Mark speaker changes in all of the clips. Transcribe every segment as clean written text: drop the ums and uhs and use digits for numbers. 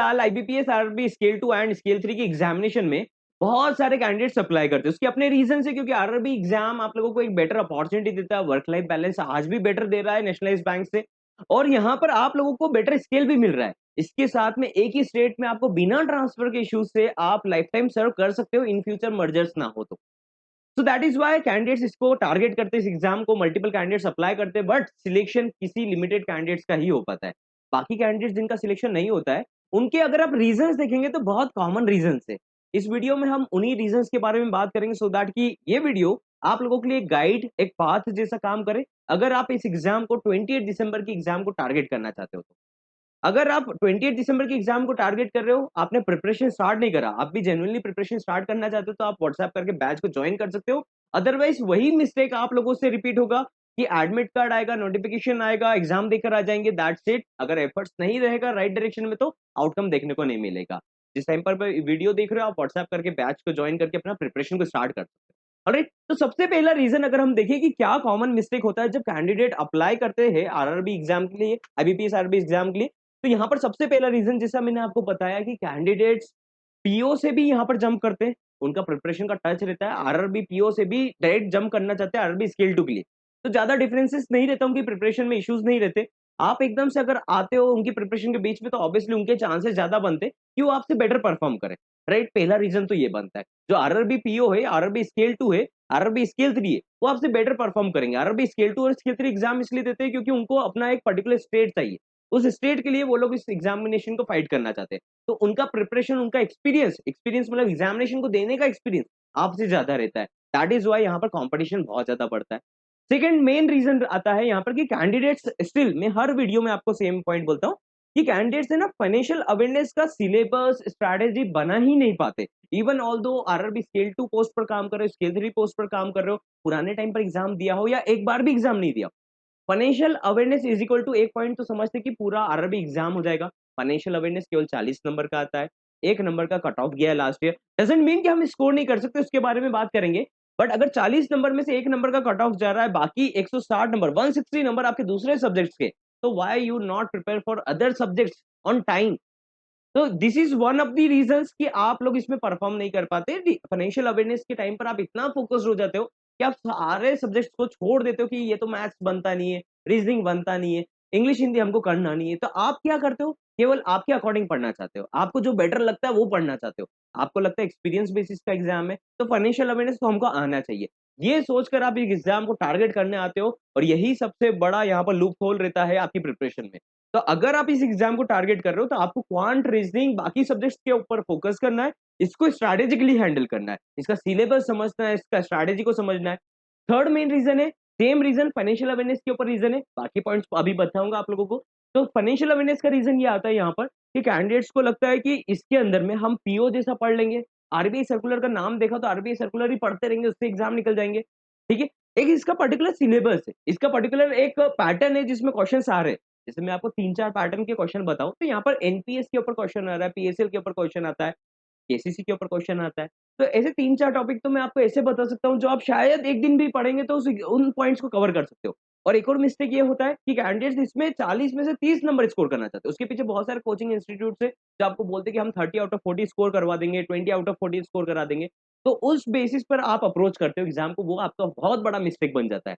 Speaker 1: साल IBPS, RRB scale 2 and scale 3 की examination में बहुत सारे कैंडिडेट्स अप्लाई करते हैं। उसके अपने रीजन है, क्योंकि आरआरबी एग्जाम आप लोगों को एक बेटर अपॉर्चुनिटी देता है, वर्क लाइफ बैलेंस आज भी बेटर दे रहा है नेशनलाइज्ड बैंक से, और यहाँ पर आप लोगों को बेटर स्केल भी मिल रहा है। इसके साथ में एक ही स्टेट में आपको बिना ट्रांसफर के इश्यूज से आप लाइफ टाइम सर्व कर सकते हो, इन फ्यूचर मर्जर्स ना हो तो। So that is why candidates इसको टारगेट करते हैं, इस एग्जाम को मल्टीपल कैंडिडेट्स अप्लाई करते हैं, बट सिलेक्शन किसी लिमिटेड कैंडिडेट्स का ही हो पाता है। बाकी कैंडिडेट्स जिनका सिलेक्शन नहीं होता है, उनके अगर आप रीजंस देखेंगे तो बहुत कॉमन रीजंस है। इस वीडियो में हम उन्हीं रीजंस के बारे में बात करेंगे, सो दैट कि ये वीडियो आप लोगों के लिए एक गाइड, एक पाथ जैसा काम करे, अगर आप इस एग्जाम को 28 दिसंबर की एग्जाम को टारगेट करना चाहते हो तो। अगर आप 28 दिसंबर की एग्जाम को टारगेट कर रहे हो, आपने प्रिपरेशन स्टार्ट नहीं करा, आप भी जेन्युइनली प्रिपरेशन स्टार्ट करना चाहते हो, तो आप व्हाट्सएप करके बैच को ज्वाइन कर सकते हो। अदरवाइज वही मिस्टेक आप लोगों से रिपीट होगा कि एडमिट कार्ड आएगा, नोटिफिकेशन आएगा, एग्जाम देकर आ जाएंगे, दैट्स इट। अगर एफर्ट्स नहीं रहेगा राइट डायरेक्शन में तो आउटकम देखने को नहीं मिलेगा। जिस टाइम पर वीडियो देख रहे हो, आप व्हाट्सएप करके बैच को ज्वाइन करके अपना प्रिपरेशन को स्टार्ट कर सकते हो। ऑलराइट, तो सबसे पहला रीजन अगर हम देखें कि क्या कॉमन मिस्टेक होता है जब कैंडिडेट अप्लाई करते हैं आरआरबी एग्जाम के लिए, आईबीपीएस आरबी एग्जाम के लिए, तो यहाँ पर सबसे पहला रीजन जैसा मैंने आपको बताया कि कैंडिडेट्स पीओ से भी यहाँ पर जंप करते हैं, उनका प्रिपरेशन का टच रहता है, आरआरबी पीओ से भी डायरेक्ट जंप करना चाहते हैं आरआरबी स्केल 2 के लिए, तो ज्यादा डिफरेंसेस नहीं रहता, उनकी प्रिपरेशन में इश्यूज नहीं रहते। आप एकदम से अगर आते हो उनकी प्रिपरेशन के बीच में, तो ऑब्वियसली उनके चांसेस ज्यादा बनते हैं कि वो आपसे बेटर परफॉर्म करें। राइट, पहला रीजन तो ये बनता है। जो आरआरबी पीओ है, आरआरबी स्केल 2 है, आरआरबी स्केल 3 है, वो आपसे बेटर परफॉर्म करेंगे। आरआरबी स्केल 2 और स्केल 3 एग्जाम इसलिए देते हैं क्योंकि उनको अपना एक पर्टिकुलर स्टेट चाहिए, उस स्टेट के लिए वो लोग इस एग्जामिनेशन को फाइट करना चाहते हैं। तो उनका प्रिपरेशन, उनका एक्सपीरियंस एक्सपीरियंस मतलब एग्जामिनेशन को देने का एक्सपीरियंस आपसे ज्यादा रहता है। दैट इज वाई यहाँ पर कंपटीशन बहुत ज्यादा बढ़ता है। सेकंड मेन रीजन आता है यहाँ पर कि कैंडिडेट्स स्टिल, मैं हर वीडियो में आपको सेम पॉइंट बोलता हूँ कि कैंडिडेट्स है ना, फाइनेंशियल अवेयरनेस का सिलेबस स्ट्रैटेजी बना ही नहीं पाते। इवन ऑल दो आरआरबी स्केल 2 पोस्ट पर काम कर रहे हो, स्केल 3 पोस्ट पर काम कर रहे हो, पुराने टाइम पर एग्जाम दिया हो या एक बार भी एग्जाम नहीं दिया, financial awareness is equal to एक पॉइंट तो समझते कि पूरा आरआरबी एग्जाम हो जाएगा। फाइनेंशियल अवेयरनेस केवल 40 नंबर का आता है, एक नंबर का कट ऑफ गया है लास्ट ईयर, डजंट मीन कि हम स्कोर नहीं कर सकते, उसके बारे में बात करेंगे। बट अगर 40 नंबर में से एक नंबर का कट ऑफ जा रहा है, बाकी 160 नंबर, 160 नंबर आपके दूसरे सब्जेक्ट्स के, तो why you not prepare for other subjects on time? तो this is one of the reasons कि आप लोग इसमें परफॉर्म नहीं कर पाते। फाइनेंशियल अवेयरनेस के टाइम पर आप इतना फोकस्ड हो जाते हो कि आप सारे सब्जेक्ट्स को छोड़ देते हो कि ये तो मैथ्स बनता नहीं है, रीजनिंग बनता नहीं है, इंग्लिश हिंदी हमको करना नहीं है। तो आप क्या करते हो, केवल आपके अकॉर्डिंग पढ़ना चाहते हो, आपको जो बेटर लगता है वो पढ़ना चाहते हो। आपको लगता है एक्सपीरियंस बेसिस का एग्जाम है, तो फाइनेंशियल अवेयरनेस तो हमको आना चाहिए, ये सोचकर आप इस एग्जाम को टारगेट करने आते हो, और यही सबसे बड़ा यहाँ पर लूप होल रहता है आपकी प्रिपरेशन में। तो अगर आप इस एग्जाम को टारगेट कर रहे हो, तो आपको क्वांट, रीजनिंग, बाकी सब्जेक्ट्स के ऊपर फोकस करना है, इसको स्ट्रैटेजिकली हैंडल करना है, इसका सिलेबस समझना है, इसका स्ट्रैटेजी को समझना है। थर्ड मेन रीजन है, सेम रीजन फाइनेंशियल अवेयरनेस के ऊपर रीजन है, बाकी पॉइंट्स अभी बताऊंगा आप लोगों को। तो फाइनेंशियल अवेयरनेस का रीजन ये आता है यहाँ पर कि कैंडिडेट्स को लगता है कि इसके अंदर में हम पीओ जैसा पढ़ लेंगे, आरबीआई सर्कुलर का नाम देखा तो आरबीआई सर्कुलर ही पढ़ते रहेंगे, उससे एग्जाम निकल जाएंगे। ठीक है, एक इसका पर्टिकुलर सिलेबस है, इसका पर्टिकुलर एक पैटर्न है जिसमें क्वेश्चन आ रहे हैं। जैसे मैं आपको 3-4 पैटर्न के क्वेश्चन बताऊं, तो यहाँ पर एनपीएस के ऊपर क्वेश्चन आ रहा है, पीएसएल के ऊपर क्वेश्चन आता है, केसीसी के ऊपर क्वेश्चन आता है। तो ऐसे 3-4 टॉपिक तो मैं आपको ऐसे बता सकता हूँ जो आप शायद एक दिन भी पढ़ेंगे तो उन पॉइंट्स को कवर कर सकते हो। और एक और मिस्टेक ये होता है कि कैंडिडेट्स इसमें 40 में से 30 नंबर स्कोर करना चाहते हैं। उसके पीछे बहुत सारे कोचिंग इंस्टीट्यूट है जो आपको बोलते हैं कि हम 30 आउट ऑफ 40 स्कोर करवा देंगे, 20 आउट ऑफ 40 स्कोर करा देंगे। तो उस बेसिस पर आप अप्रोच करते हो एग्जाम को, वो आपका बहुत बड़ा मिस्टेक बन जाता है।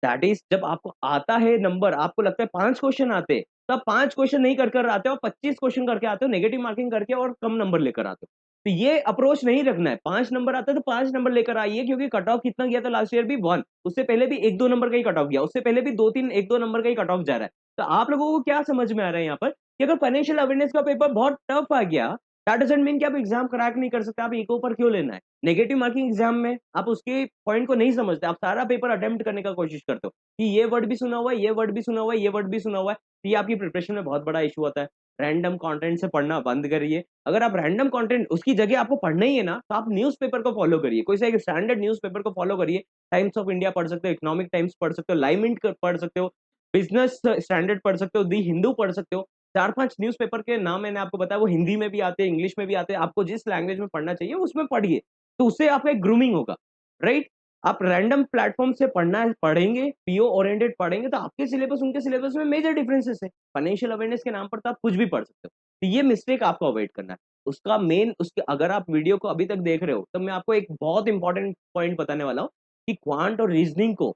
Speaker 1: दैट इज, जब आपको आता है नंबर, आपको लगता है 5 क्वेश्चन आते हैं, तो आप 5 क्वेश्चन नहीं कर आते हो, 25 क्वेश्चन करके आते हो, नेगेटिव मार्किंग करके और कम नंबर लेकर आते हो। तो ये अप्रोच नहीं रखना है। 5 नंबर आता है तो 5 नंबर लेकर आइए, क्योंकि कट ऑफ कितना गया था लास्ट ईयर भी 1, उससे पहले भी 1-2 नंबर का ही कट ऑफ गया, उससे पहले भी 2-3 1-2 नंबर का ही कट ऑफ जा रहा है। तो आप लोगों को क्या समझ में आ रहा है यहाँ पर कि अगर फाइनेंशियल अवेयरनेस का पेपर बहुत टफ आ गया, दैट डजंट मीन कि आप एग्जाम क्रैक नहीं कर सकते। आप इको पर क्यों लेना है? नेगेटिव मार्किंग एग्जाम में आप उसके पॉइंट को नहीं समझते, आप सारा पेपर अटेम्प्ट करने का कोशिश करते हो कि ये वर्ड भी सुना हुआ है, ये वर्ड भी सुना हुआ है, ये वर्ड भी सुना हुआ है। तो ये आपकी प्रिपरेशन में बहुत बड़ा इशू आता है। रैंडम कंटेंट से पढ़ना बंद करिए। अगर आप रैंडम कंटेंट, उसकी जगह आपको पढ़ना ही है ना, तो आप न्यूज़पेपर को फॉलो करिए, कोई सा एक स्टैंडर्ड न्यूज़पेपर को फॉलो करिए। टाइम्स ऑफ इंडिया पढ़ सकते हो, इकोनॉमिक टाइम्स पढ़ सकते हो, लाइव मिंट पढ़ सकते हो, बिजनेस स्टैंडर्ड पढ़ सकते हो, दी हिंदू पढ़ सकते हो। 4-5 न्यूज़पेपर के नाम मैंने आपको बताया, वो हिंदी में भी आते हैं, इंग्लिश में भी आते हैं। आपको जिस लैंग्वेज में पढ़ना चाहिए उसमें पढ़िए, तो उससे आपका एक ग्रूमिंग होगा, राइट? आप रैंडम प्लेटफॉर्म से पढ़ेंगे, पीओ ओरिएंटेड पढ़ेंगे, तो आपके सिलेबस उनके सिलेबस में मेजर डिफरेंसेस है। फाइनेंशियल अवेयरनेस के नाम पर तो आप कुछ भी पढ़ सकते हो। तो ये मिस्टेक आपको अवॉइड करना है। उसका मेन उसके अगर आप वीडियो को अभी तक देख रहे हो, तो मैं आपको एक बहुत इंपॉर्टेंट पॉइंट बताने वाला हूँ कि क्वांट और रीजनिंग को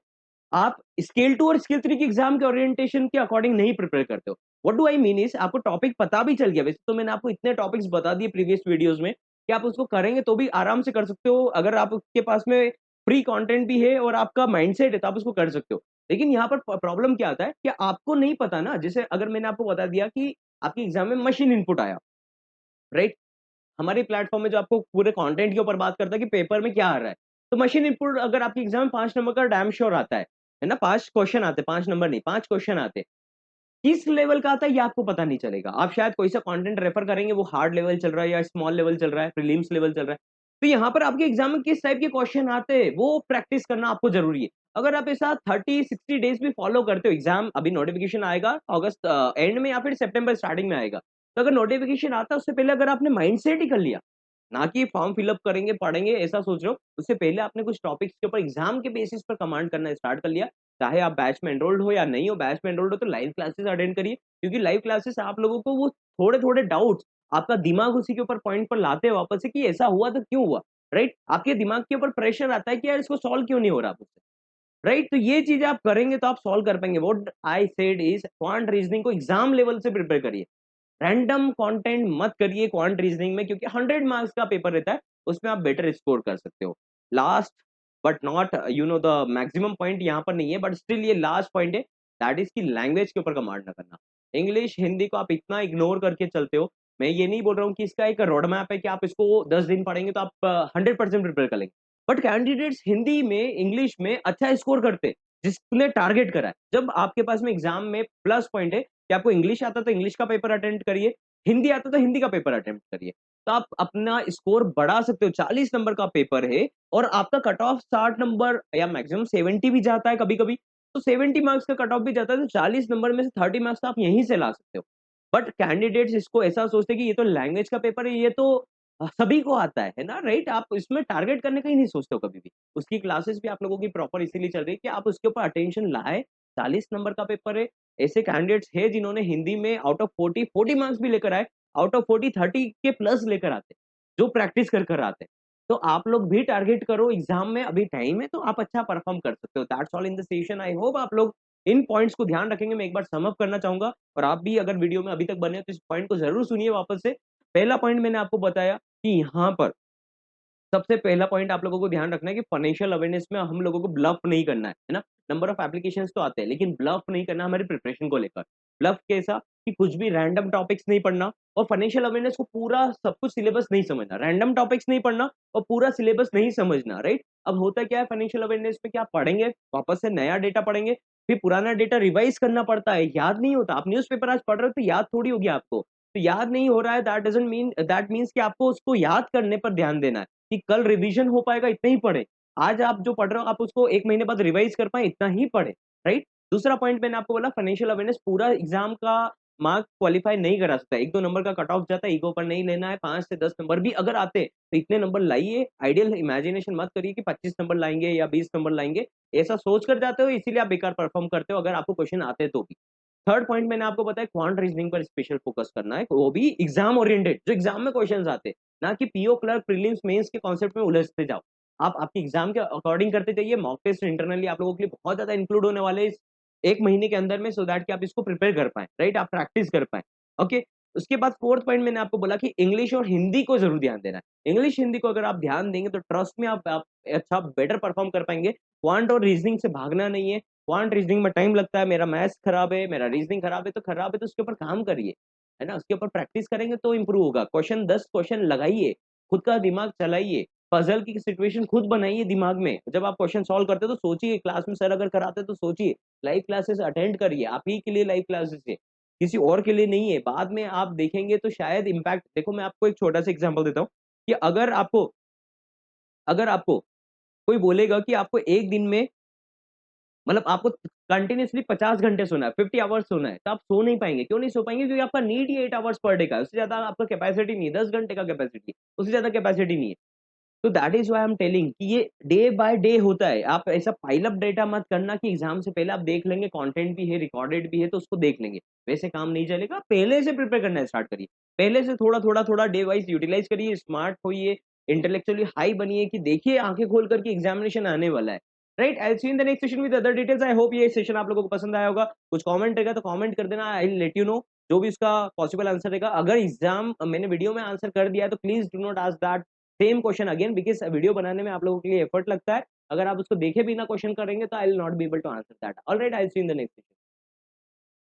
Speaker 1: आप स्केल 2 और स्केल 3 के एग्जाम के ओरिएंटेशन के अकॉर्डिंग नहीं प्रिपेयर करते हो। What do I mean is आपको टॉपिक पता भी चल गया, वैसे तो मैंने आपको इतने टॉपिक्स बता दिए प्रीवियस वीडियोस में कि आप उसको करेंगे तो भी आराम से कर सकते हो। अगर आपके पास में फ्री कंटेंट भी है और आपका माइंडसेट है तो आप उसको कर सकते हो। लेकिन यहाँ पर प्रॉब्लम क्या आता है कि आपको नहीं पता ना, जैसे अगर मैंने आपको बता दिया कि आपके एग्जाम में मशीन इनपुट आया, राइट? हमारे प्लेटफॉर्म में जो आपको पूरे कंटेंट के ऊपर बात करता है कि पेपर में क्या आ रहा है। तो मशीन इनपुट अगर आपके एग्जाम में 5 नंबर का डैम श्योर आता है ना? 5 क्वेश्चन आते हैं, 5 नंबर नहीं, 5 क्वेश्चन आते हैं। किस लेवल का आता है ये आपको पता नहीं चलेगा। आप शायद कोई सा कंटेंट रेफर करेंगे वो हार्ड लेवल चल रहा है या स्मॉल लेवल चल रहा है, प्रीलिम्स लेवल चल रहा है। तो यहाँ पर आपके एग्जाम में किस टाइप के क्वेश्चन आते हैं वो प्रैक्टिस करना आपको जरूरी है। अगर आप ऐसा 30-60 डेज भी फॉलो करते हो, एग्जाम अभी नोटिफिकेशन आएगा अगस्त एंड में या फिर सितंबर स्टार्टिंग में आएगा। तो अगर नोटिफिकेशन आता है उससे पहले अगर आपने माइंडसेट ही कर लिया, ना कि फॉर्म फिलअप करेंगे, पढ़ेंगे ऐसा सोच रहे हो, उससे पहले आपने कुछ टॉपिक्स के ऊपर एग्जाम के बेसिस पर कमांड करना स्टार्ट कर लिया, चाहे आप बैच में एनरोल्ड हो या नहीं हो, बैच में एनरोल्ड हो तो लाइव क्लासेस अटेंड करिए, क्योंकि लाइव क्लासेस आप लोगों को वो थोड़े-थोड़े डाउट्स आपका दिमाग उसी के ऊपर पॉइंट पर लाते हैं वापस से कि ऐसा हुआ तो क्यों हुआ, राइट? आपके दिमाग के ऊपर प्रेशर आता है कि यार इसको सॉल्व क्यों नहीं हो रहा मुझसे, राइट? तो ये चीज़ें आप करेंगे तो आप सॉल्व कर पाएँगे। What I said is quant reasoning को एग्जाम लेवल से प्रिपेयर करिए। रैंडम कंटेंट मत करिए क्वांट रीजनिंग में, क्योंकि 100 मार्क्स का पेपर रहता है, उसमें आप बेटर स्कोर कर सकते हो। Last but not the maximum point यहाँ पर नहीं है, बट स्टिल ये लास्ट पॉइंट है, दैट इज की लैंग्वेज के ऊपर कमांड ना करना। इंग्लिश हिंदी को आप इतना इग्नोर करके चलते हो। मैं ये नहीं बोल रहा हूँ कि इसका एक रोड मैप है कि आप इसको 10 दिन पढ़ेंगे तो आप 100% प्रिपेयर कर लेंगे, बट कैंडिडेट्स हिंदी में इंग्लिश में अच्छा स्कोर करते हैं जिसने टारगेट करा है। जब आपके पास में एग्जाम में प्लस पॉइंट है कि आपको इंग्लिश आता तो इंग्लिश का पेपर अटेम्प्ट करिए, हिंदी आता तो हिंदी का पेपर अटेम्प्ट करिए। तो आप अपना स्कोर बढ़ा सकते हो। 40 नंबर का पेपर है और आपका कट ऑफ 60 नंबर या मैक्सिमम 70 भी जाता है कभी-कभी। तो 70 मार्क्स का कट ऑफ भी जाता है तो 40 नंबर में से 30 मार्क्स तो आप यहीं से ला सकते हो। बट कैंडिडेट्स इसको ऐसा सोचते हैं कि ये तो लैंग्वेज का पेपर है, ये तो सभी को आता है ना? राइट? आप इसमें टारगेट करने का ही नहीं सोचते हो कभी भी। उसकी क्लासेस भी आप लोगों की प्रॉपर इसीलिए चल रही है कि आप उसके ऊपर अटेंशन लाएँ। 40 नंबर का पेपर है, ऐसे कैंडिडेट्स हैं जिन्होंने हिंदी में आउट ऑफ 40 मार्क्स भी लेकर आए, आउट ऑफ 30 के प्लस लेकर आते, जो प्रैक्टिस कर कर आते। तो आप लोग भी टारगेट करो, एग्जाम में अभी टाइम है तो आप अच्छा परफॉर्म कर सकते हो। That's all in the session. I hope आप लोग इन पॉइंट्स को ध्यान रखेंगे। मैं एक बार सम अप करना चाहूंगा और आप भी अगर वीडियो में अभी तक बने हो तो इस पॉइंट को जरूर सुनिए वापस से। पहला पॉइंट मैंने आपको बताया कि यहाँ पर सबसे पहला पॉइंट आप लोगों को ध्यान रखना है कि फाइनेंशियल अवेयरनेस में हम लोगों को ब्लफ नहीं करना है ना? नंबर ऑफ एप्लीकेशंस तो आते हैं लेकिन ब्लफ नहीं करना हमारी प्रिपरेशन को लेकर। ब्लफ कैसा कि कुछ भी रैंडम टॉपिक्स नहीं पढ़ना और फाइनेंशियल अवेयरनेस को पूरा सब कुछ सिलेबस नहीं समझना। रैंडम टॉपिक्स नहीं पढ़ना और पूरा सिलेबस नहीं समझना, राइट? अब होता क्या है फाइनेंशियल अवेयरनेस में, क्या पढ़ेंगे, वापस से नया डेटा पढ़ेंगे, फिर पुराना डेटा रिवाइज करना पड़ता है, याद नहीं होता। आप न्यूज़पेपर आज पढ़ रहे हो तो याद थोड़ी होगी आपको। तो याद नहीं हो रहा है दैट मीन्स कि आपको उसको याद करने पर ध्यान देना है। कि कल रिवीजन हो पाएगा इतना ही पढ़ें। आज आप जो पढ़ रहे हो आप उसको 1 महीने बाद रिवाइज़ कर पाएँ इतना ही पढ़ें, राइट? दूसरा पॉइंट मैंने आपको बोला फाइनेंशियल अवेयरनेस पूरा एग्ज़ाम का मार्क क्वालीफाई नहीं करा सकता है। 1-2 नंबर का कट ऑफ जाता है, ईगो पर नहीं लेना है। 5 से 10 नंबर भी अगर आते तो इतने नंबर लाइए। आइडियल इमेजिनेशन मत करिए कि 25 नंबर लाएँगे या 20 नंबर लाएँगे। ऐसा सोच कर जाते हो इसीलिए आप बेकार परफ़ॉर्म करते हो अगर आपको क्वेश्चन आते तो भी। थर्ड पॉइंट मैंने आपको बताया क्वांट रीजनिंग पर स्पेशल फोकस करना है, वो भी एग्ज़ाम ओरिएंटेड जो एग्ज़ाम में क्वेश्चन्स आते हैं। ना कि पीओ क्लर्क प्रीलिम्स मेंस के कॉन्सेप्ट में उलझते जाओ। आप आपके एग्जाम के अकॉर्डिंग करते जाइए। मॉक टेस्ट इंटरनली आप लोगों के लिए बहुत ज्यादा इंक्लूड होने वाले हैं इस 1 महीने के अंदर में, सो दैट कि आप इसको प्रिपेयर कर पाएँ, राइट? आप प्रैक्टिस कर पाएँ, ओके? उसके बाद फोर्थ पॉइंट मैंने आपको बोला कि इंग्लिश और हिंदी को ज़रूर ध्यान देना है। इंग्लिश, हिंदी को अगर आप ध्यान देंगे तो ट्रस्ट में आप अच्छा बेटर परफॉर्म कर पाएँगे। क्वांट और रीजनिंग से भागना नहीं है। क्वांट रीजनिंग में टाइम लगता है, मेरा मैथ्स खराब है, मेरा रीजनिंग खराब है तो उसके ऊपर काम करिए, है ना? उसके ऊपर प्रैक्टिस करेंगे तो इम्प्रूव होगा। क्वेश्चन 10 क्वेश्चन लगाइए, खुद का दिमाग चलाइए, पज़ल की सिचुएशन खुद बनाइए दिमाग में। जब आप क्वेश्चन सॉल्व करते हो तो सोचिए, क्लास में सर अगर कराते हैं तो सोचिए, लाइव क्लासेस अटेंड करिए, आप ही के लिए लाइव क्लासेस है, किसी और के लिए नहीं है। बाद में आप देखेंगे तो शायद इम्पैक्ट देखो। मैं आपको एक छोटा-सा एग्ज़ाम्पल देता हूँ कि अगर आपको कोई बोलेगा कि आपको 1 दिन में मतलब आपको कंटिन्यूअसली 50 घंटे सोना है, 50 आवर्स सोना है, तो आप सो नहीं पाएँगे। क्यों नहीं सो पाएँगे? क्योंकि आपका नीड ही 8 आवर्स पर डे का है, उससे ज़्यादा आपका कैपेसिटी नहीं है, 10 घंटे का कैपेसिटी है, उससे ज़्यादा कैपेसिटी नहीं है। तो that is why I am telling कि ये डे बाय डे होता है। आप ऐसा पाइल अप डेटा मत करना कि एग्जाम से पहले आप देख लेंगे, कंटेंट भी है, रिकॉर्डेड भी है, तो उसको देख लेंगे, वैसे काम नहीं चलेगा। पहले से प्रिपेयर करना स्टार्ट करिए, पहले से थोड़ा थोड़ा थोड़ा डे वाइज यूटिलाइज करिए, स्मार्ट होइए, इंटेलेक्चुअली हाई बनिए कि देखिए आंखें खोल करके एग्जामिनेशन आने वाला है। Right, I see in the next session with other details. I hope ये सेशन आप लोगों को पसंद आया होगा। कुछ कमेंट रहेगा तो कमेंट कर देना, I will let you know जो भी उसका पॉसिबल आंसर रहेगा। अगर एग्जाम मैंने वीडियो में आंसर कर दिया है तो please do not ask that same question again, because video बनाने में आप लोगों के लिए एफर्ट लगता है। अगर आप उसको देखे बिना क्वेश्चन करेंगे तो I will not be able to answer that. Alright, I will see you in the next